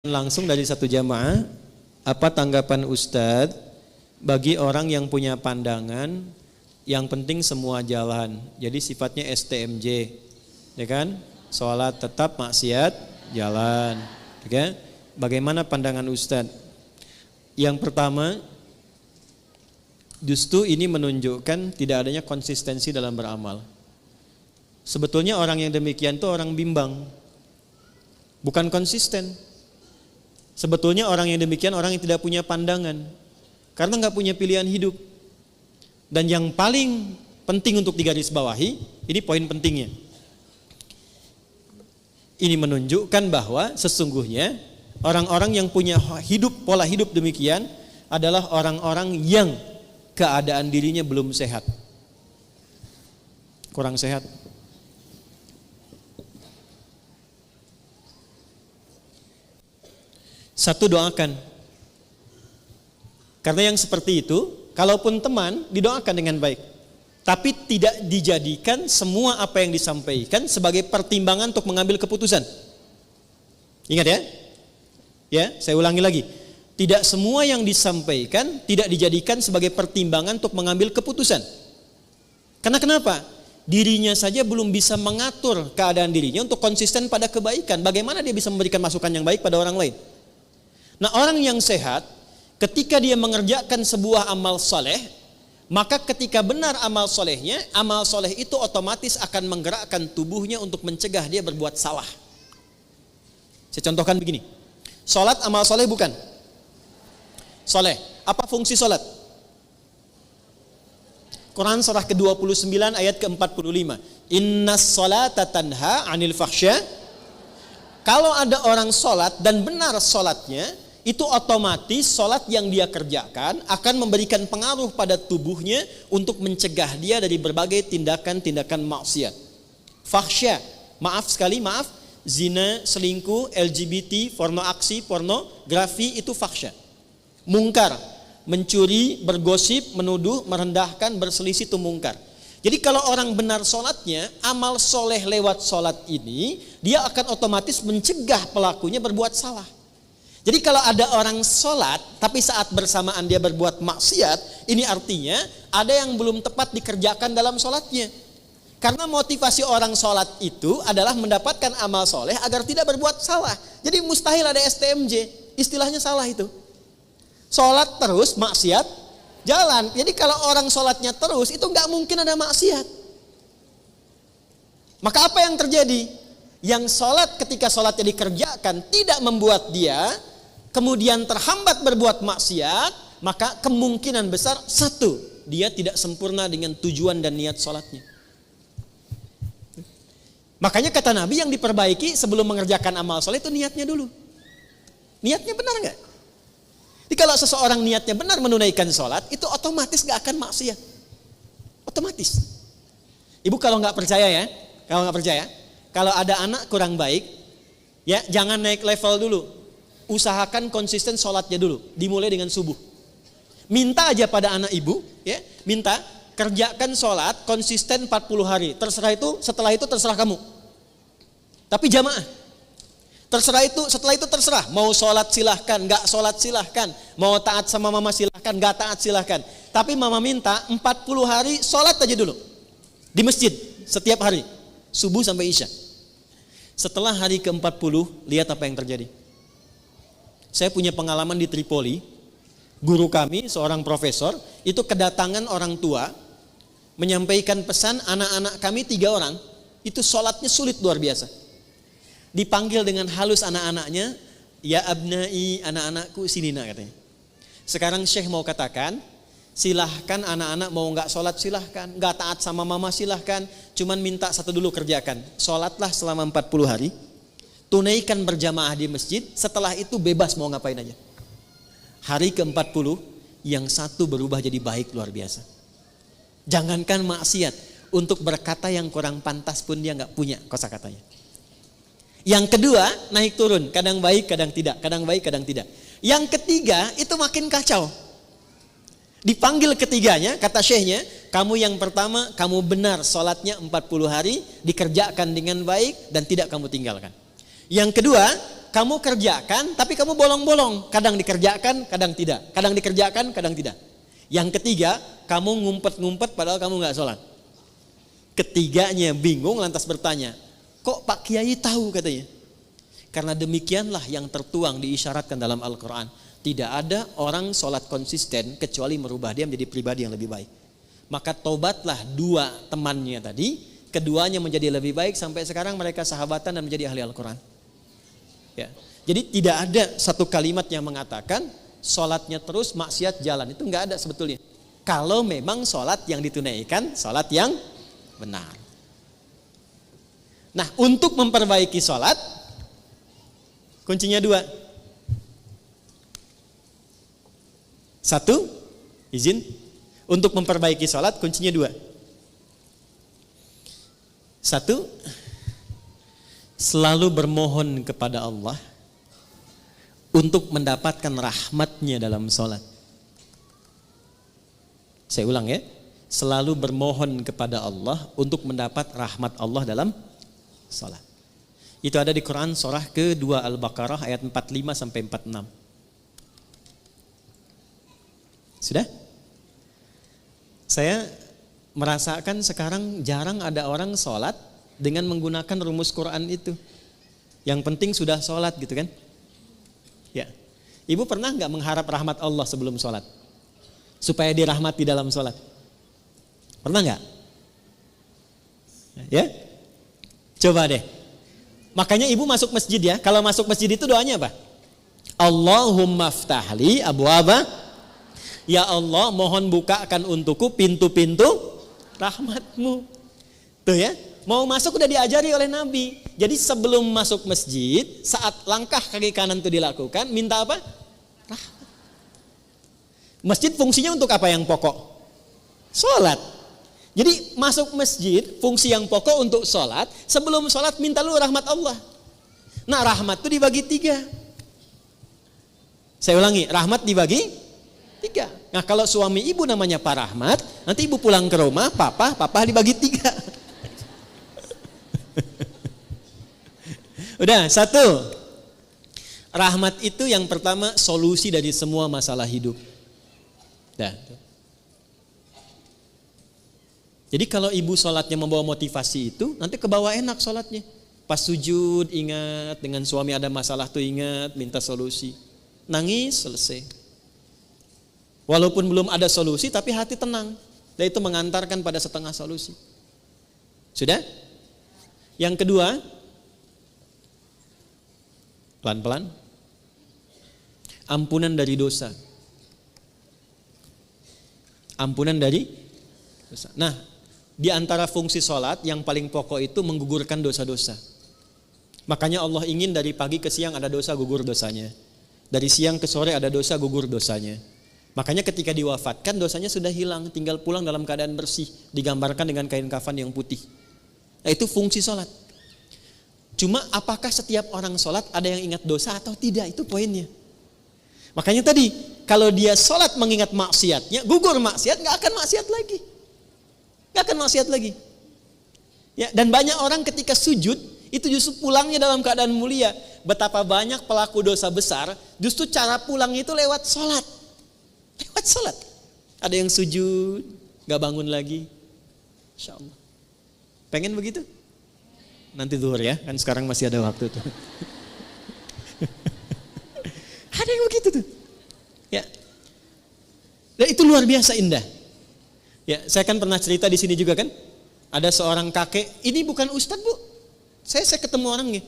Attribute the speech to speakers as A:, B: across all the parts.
A: Langsung dari satu jamaah, apa tanggapan Ustadz bagi orang yang punya pandangan yang penting semua jalan, jadi sifatnya STMJ, ya kan? Sholat tetap, maksiat jalan, ya kan? Bagaimana pandangan Ustadz? Yang pertama, justru ini menunjukkan tidak adanya konsistensi dalam beramal. Sebetulnya orang yang demikian itu orang bimbang, bukan konsisten. Sebetulnya orang yang demikian orang yang tidak punya pandangan, karena nggak punya pilihan hidup. Dan yang paling penting untuk digarisbawahi, ini poin pentingnya. Ini menunjukkan bahwa sesungguhnya orang-orang yang punya pola hidup demikian adalah orang-orang yang keadaan dirinya belum sehat, kurang sehat. Satu, doakan. Karena yang seperti itu, kalaupun teman, didoakan dengan baik. Tapi tidak dijadikan semua apa yang disampaikan sebagai pertimbangan untuk mengambil keputusan. Ingat ya? Ya, saya ulangi lagi. Tidak semua yang disampaikan tidak dijadikan sebagai pertimbangan untuk mengambil keputusan. Karena kenapa? Dirinya saja belum bisa mengatur keadaan dirinya untuk konsisten pada kebaikan. Bagaimana dia bisa memberikan masukan yang baik pada orang lain? Nah, orang yang sehat, ketika dia mengerjakan sebuah amal soleh, maka ketika benar amal solehnya, amal soleh itu otomatis akan menggerakkan tubuhnya untuk mencegah dia berbuat salah. Saya contohkan begini, sholat amal soleh bukan? Soleh, apa fungsi sholat? Quran surah ke-29 ayat ke-45, Innas sholata tanha anil fahsya. Kalau ada orang sholat dan benar sholatnya, itu otomatis sholat yang dia kerjakan akan memberikan pengaruh pada tubuhnya untuk mencegah dia dari berbagai tindakan-tindakan maksiat. Fahsya, maaf, zina, selingkuh, LGBT, pornografi itu fahsya. Mungkar, mencuri, bergosip, menuduh, merendahkan, berselisih itu mungkar. Jadi kalau orang benar sholatnya, amal soleh lewat sholat ini, dia akan otomatis mencegah pelakunya berbuat salah. Jadi kalau ada orang sholat, tapi saat bersamaan dia berbuat maksiat, ini artinya ada yang belum tepat dikerjakan dalam sholatnya. Karena motivasi orang sholat itu adalah mendapatkan amal soleh agar tidak berbuat salah. Jadi mustahil ada STMJ, istilahnya salah itu. Sholat terus, maksiat jalan. Jadi kalau orang sholatnya terus, itu nggak mungkin ada maksiat. Maka apa yang terjadi? Yang sholat ketika sholatnya dikerjakan tidak membuat dia kemudian terhambat berbuat maksiat, maka kemungkinan besar satu, dia tidak sempurna dengan tujuan dan niat sholatnya. Makanya kata Nabi yang diperbaiki sebelum mengerjakan amal sholat itu niatnya dulu. Niatnya benar nggak? Jadi kalau seseorang niatnya benar menunaikan sholat, itu otomatis nggak akan maksiat. Otomatis. Ibu kalau nggak percaya ya, kalau ada anak kurang baik, ya jangan naik level dulu. Usahakan konsisten sholatnya dulu, dimulai dengan subuh. Minta aja pada anak ibu, ya, minta kerjakan sholat konsisten 40 hari. Setelah itu terserah kamu. Tapi jamaah. Setelah itu terserah. Mau sholat silahkan, nggak sholat silahkan. Mau taat sama mama silahkan, nggak taat silahkan. Tapi mama minta 40 hari sholat aja dulu. Di masjid, setiap hari. Subuh sampai isya. Setelah hari ke-40, lihat apa yang terjadi. Saya punya pengalaman di Tripoli. Guru kami, seorang profesor, itu kedatangan orang tua, menyampaikan pesan anak-anak kami 3 orang, itu sholatnya sulit luar biasa. Dipanggil dengan halus anak-anaknya, ya abnai, anak-anakku sini nak katanya. Sekarang Syekh mau katakan, silahkan anak-anak mau nggak sholat silahkan, nggak taat sama mama silahkan, cuman minta satu dulu kerjakan, sholatlah selama 40 hari, tunaikan berjamaah di masjid, setelah itu bebas mau ngapain aja. Hari ke-40, yang satu berubah jadi baik luar biasa. Jangankan maksiat, untuk berkata yang kurang pantas pun dia nggak punya kosakatanya. Yang kedua, naik turun, kadang baik, kadang tidak, kadang baik, kadang tidak. Yang ketiga, itu makin kacau. Dipanggil ketiganya, kata syekhnya, kamu yang pertama, kamu benar sholatnya 40 hari, dikerjakan dengan baik dan tidak kamu tinggalkan. Yang kedua, kamu kerjakan tapi kamu bolong-bolong. Kadang dikerjakan, kadang tidak. Kadang dikerjakan, kadang tidak. Yang ketiga, kamu ngumpet-ngumpet padahal kamu gak sholat. Ketiganya bingung lantas bertanya, kok Pak Kiai tahu katanya? Karena demikianlah yang tertuang diisyaratkan dalam Al-Quran. Tidak ada orang sholat konsisten kecuali merubah dia menjadi pribadi yang lebih baik. Maka tobatlah dua temannya tadi, keduanya menjadi lebih baik sampai sekarang mereka sahabatan dan menjadi ahli Al-Quran. Ya. Jadi tidak ada satu kalimat yang mengatakan sholatnya terus maksiat jalan, itu nggak ada sebetulnya. Kalau memang sholat yang ditunaikan sholat yang benar. Nah, untuk memperbaiki sholat kuncinya dua. Satu, izin. Untuk memperbaiki sholat kuncinya dua. Satu, selalu bermohon kepada Allah untuk mendapatkan rahmatnya dalam sholat. Saya ulang ya, selalu bermohon kepada Allah untuk mendapat rahmat Allah dalam sholat. Itu ada di Quran surah ke-2 Al-Baqarah ayat 45 sampai 46. Sudah? Saya merasakan sekarang jarang ada orang sholat dengan menggunakan rumus Quran itu. Yang penting sudah sholat gitu kan? Ya. Ibu pernah nggak mengharap rahmat Allah sebelum sholat? Supaya dirahmati dalam sholat? Pernah nggak? Ya? Coba deh. Makanya ibu masuk masjid ya. Kalau masuk masjid itu doanya apa? Allahumma ftahli abwaba. Ya Allah, mohon bukakan untukku pintu-pintu rahmatmu. Tuh ya, mau masuk udah diajari oleh Nabi. Jadi sebelum masuk masjid, saat langkah kaki kanan itu dilakukan, minta apa? Rahmat. Masjid fungsinya untuk apa yang pokok? Sholat. Jadi masuk masjid, fungsi yang pokok untuk sholat. Sebelum sholat minta lu rahmat Allah. Nah, rahmat itu dibagi 3. Saya ulangi, rahmat dibagi 3. Nah, kalau suami ibu namanya Pak Rahmat, nanti ibu pulang ke rumah, papa dibagi 3. Udah, 1. Rahmat itu yang pertama solusi dari semua masalah hidup. Dah. Jadi kalau ibu sholatnya membawa motivasi itu, nanti kebawa enak sholatnya. Pas sujud ingat, dengan suami ada masalah tuh ingat, minta solusi. Nangis, selesai. Walaupun belum ada solusi tapi hati tenang. Dan itu mengantarkan pada setengah solusi. Sudah? Yang kedua, pelan-pelan, ampunan dari dosa. Ampunan dari dosa. Nah, di antara fungsi sholat yang paling pokok itu menggugurkan dosa-dosa. Makanya Allah ingin dari pagi ke siang ada dosa, gugur dosanya. Dari siang ke sore ada dosa, gugur dosanya. Makanya ketika diwafatkan dosanya sudah hilang, tinggal pulang dalam keadaan bersih, digambarkan dengan kain kafan yang putih. Nah, itu fungsi sholat. Cuma apakah setiap orang sholat ada yang ingat dosa atau tidak, itu poinnya. Makanya tadi kalau dia sholat mengingat maksiatnya, gugur maksiat, nggak akan maksiat lagi, nggak akan maksiat lagi. Ya, dan banyak orang ketika sujud itu justru pulangnya dalam keadaan mulia. Betapa banyak pelaku dosa besar, justru cara pulangnya itu lewat sholat. Lewat sholat. Ada yang sujud, gak bangun lagi. Insya Allah. Pengen begitu? Nanti zuhur ya, kan sekarang masih ada waktu tuh. Ada yang begitu tuh. Ya. Dan itu luar biasa indah. Ya, saya kan pernah cerita di sini juga kan. Ada seorang kakek, ini bukan ustadz bu. Saya ketemu orangnya.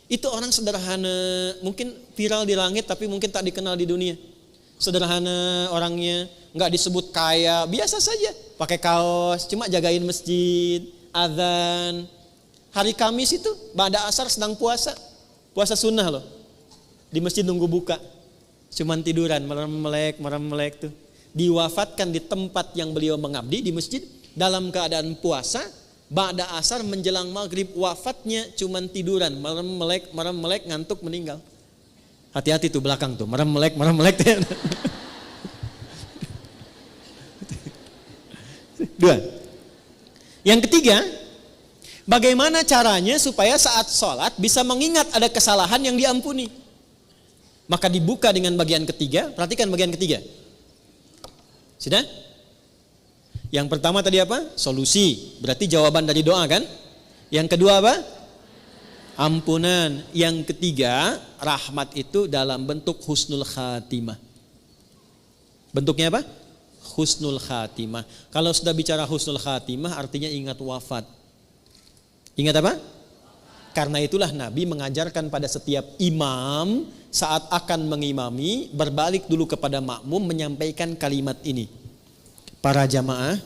A: Itu orang sederhana, mungkin viral di langit tapi mungkin tak dikenal di dunia. Sederhana orangnya, nggak disebut kaya, biasa saja, pakai kaos, cuma jagain masjid, azan. Hari Kamis itu, ba'da asar sedang puasa sunnah loh, di masjid nunggu buka, cuman tiduran, merem-melek tuh. Diwafatkan di tempat yang beliau mengabdi di masjid, dalam keadaan puasa, ba'da asar menjelang maghrib wafatnya, cuman tiduran, merem-melek, ngantuk meninggal. Hati-hati tuh belakang tuh, merem-melek. Dua. Yang ketiga, Bagaimana caranya supaya saat sholat bisa mengingat ada kesalahan yang diampuni? Maka dibuka dengan bagian ketiga. Perhatikan bagian ketiga. Sudah? Yang pertama tadi apa? Solusi. Berarti jawaban dari doa kan? Yang kedua apa? Ampunan. Yang ketiga, rahmat itu dalam bentuk husnul khatimah. Bentuknya apa? Husnul khatimah. Kalau sudah bicara husnul khatimah artinya ingat wafat. Ingat apa? Karena itulah Nabi mengajarkan pada setiap imam saat akan mengimami, berbalik dulu kepada makmum menyampaikan kalimat ini. Para jamaah,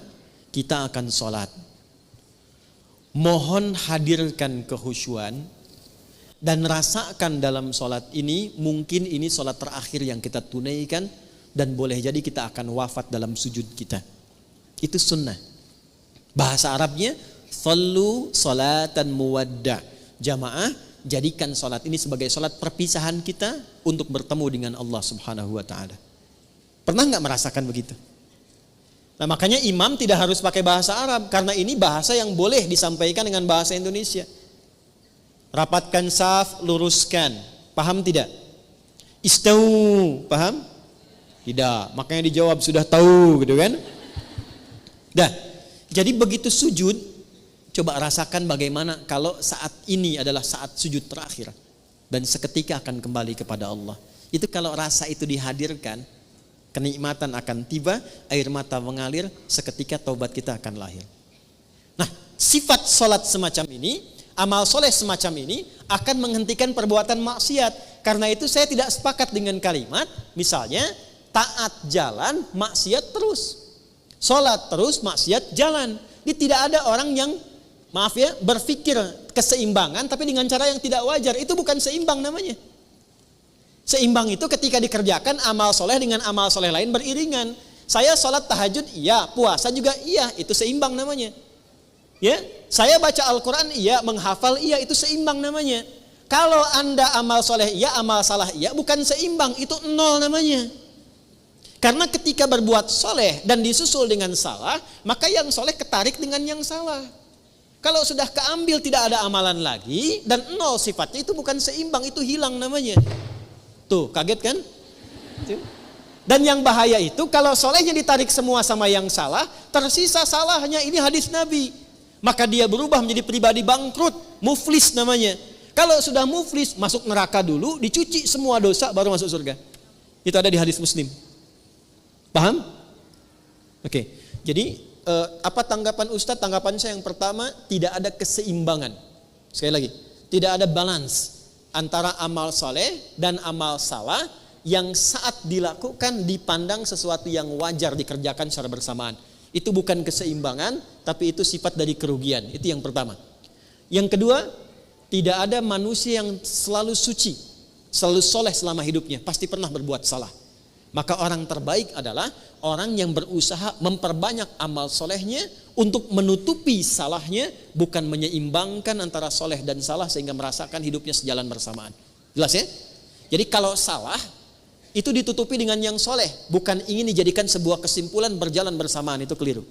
A: kita akan sholat. Mohon hadirkan kehusyuan dan rasakan dalam sholat ini, mungkin ini sholat terakhir yang kita tunaikan dan boleh jadi kita akan wafat dalam sujud kita. Itu sunnah. Bahasa Arabnya sallu salatan muwadda. Jamaah, jadikan salat ini sebagai salat perpisahan kita untuk bertemu dengan Allah Subhanahu wa taala. Pernah enggak merasakan begitu? Nah, makanya imam tidak harus pakai bahasa Arab karena ini bahasa yang boleh disampaikan dengan bahasa Indonesia. Rapatkan saf, luruskan. Paham tidak? Istau, paham? Tidak. Makanya dijawab sudah tahu gitu kan? Dah. Jadi begitu sujud, coba rasakan bagaimana kalau saat ini adalah saat sujud terakhir dan seketika akan kembali kepada Allah. Itu kalau rasa itu dihadirkan, kenikmatan akan tiba, air mata mengalir, seketika taubat kita akan lahir. Nah, sifat solat semacam ini, amal soleh semacam ini akan menghentikan perbuatan maksiat. Karena itu saya tidak sepakat dengan kalimat, misalnya taat jalan, maksiat terus. Solat terus, maksiat jalan. Ini tidak ada orang yang, maaf ya, berpikir keseimbangan tapi dengan cara yang tidak wajar. Itu bukan seimbang namanya. Seimbang itu ketika dikerjakan amal soleh dengan amal soleh lain beriringan. Saya sholat tahajud, iya. Puasa juga, iya. Itu seimbang namanya. Ya, saya baca Al-Quran, iya. Menghafal, iya. Itu seimbang namanya. Kalau Anda amal soleh, iya. Amal salah, iya. Bukan seimbang, itu nol namanya. Karena ketika berbuat soleh dan disusul dengan salah, maka yang soleh ketarik dengan yang salah. Kalau sudah keambil tidak ada amalan lagi dan nol sifatnya, itu bukan seimbang, itu hilang namanya. Tuh, kaget kan? Dan yang bahaya itu kalau solehnya ditarik semua sama yang salah, tersisa salahnya. Ini hadis Nabi. Maka dia berubah menjadi pribadi bangkrut, muflis namanya. Kalau sudah muflis, masuk neraka dulu, dicuci semua dosa baru masuk surga. Itu ada di hadis Muslim. Paham? Oke. Jadi apa tanggapan Ustadz? Tanggapan saya yang pertama, tidak ada keseimbangan. Sekali lagi, tidak ada balance antara amal soleh dan amal salah yang saat dilakukan dipandang sesuatu yang wajar dikerjakan secara bersamaan. Itu bukan keseimbangan, tapi itu sifat dari kerugian. Itu yang pertama. Yang kedua, tidak ada manusia yang selalu suci, selalu soleh selama hidupnya. Pasti pernah berbuat salah. Maka orang terbaik adalah orang yang berusaha memperbanyak amal solehnya untuk menutupi salahnya, bukan menyeimbangkan antara soleh dan salah sehingga merasakan hidupnya sejalan bersamaan. Jelas ya? Jadi kalau salah itu ditutupi dengan yang soleh, bukan ingin dijadikan sebuah kesimpulan berjalan bersamaan, itu keliru.